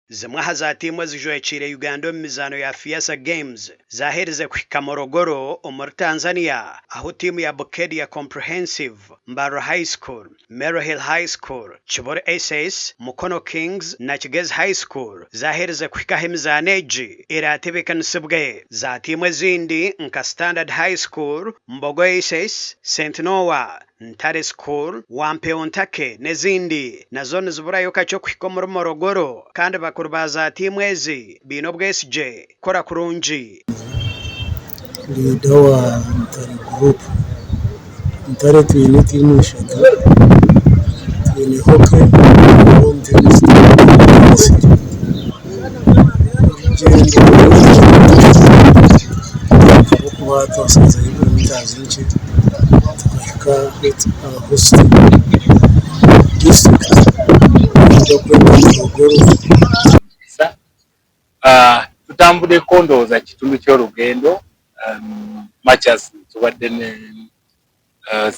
zimwe za timu ezijwekire Uganda mu mizano ya Fiesta Games zahereze kuhika Morogoro muri Tanzania aho timu ya Bukedia Comprehensive, Mbaro High School, Mero Hill High School, Chibore SS, Mukono Kings na Kigezi High School zahereze kuhika hemizano eji iratebekanisibwe za timu ezindi nka Standard High School, Mbogo SS, St. Noah, Ntare School, Wampeo Ntake n'ezindi nazo niziburayo kacyo kuhika muri Morogoro kandi bakuru baza timu ezi bino bwesije kora kurunji leader wa Ntare group. Ntare twine timu eshatu, twine hockey, home tennis, kuba twasanze ibirometers bike tukahika host district tutambule kondo za kitundu ky'olugendo matches tubadde ne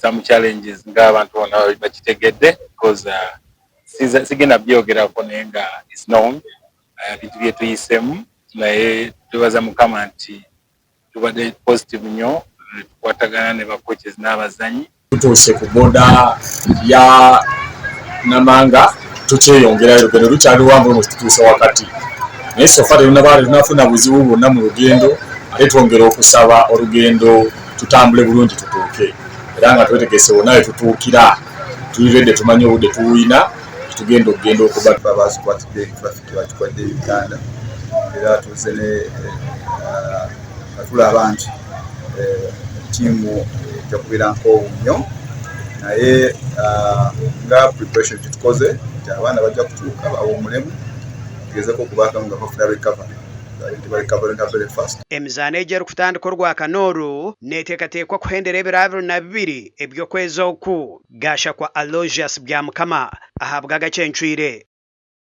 some challenges ng'abantu bonna bakitegedde because sigenda byogerako naye nga is known bintu bye tuyisemu naye tubaza Mukama nti tubadde positive nnyo tukwatagana ne ba coaches n'abazanyi tutuuse ku boda ya Namanga tukyeyongerayo olugendo lukyali luwanvu mu tutuuse wakati naye sofa tunafuna buzibu bwonna mu lugendo ate twongera okusaba olugendo tutambule bulungi tutuuke era nga twetegese wonna we tutuukira tuliredde tumanyi obudde tuwuyina tugenda okugenda okuba babazikwatidde traffic bakikwadde Uganda era tuze ne tulaba nti tiimu ejja kubeera nkoowu nnyo naye nga preparation tutukoze nti abaana bajja kutuuka bawummulemu tugezeko okubaako nga bafuna recovery emizano ejeri kutandika Rwakanooru neteekateekwa kuhendera ebiro 22 eby'okwezi oku gasha kwa Aloysius Byamukama ahabwa agakyencwire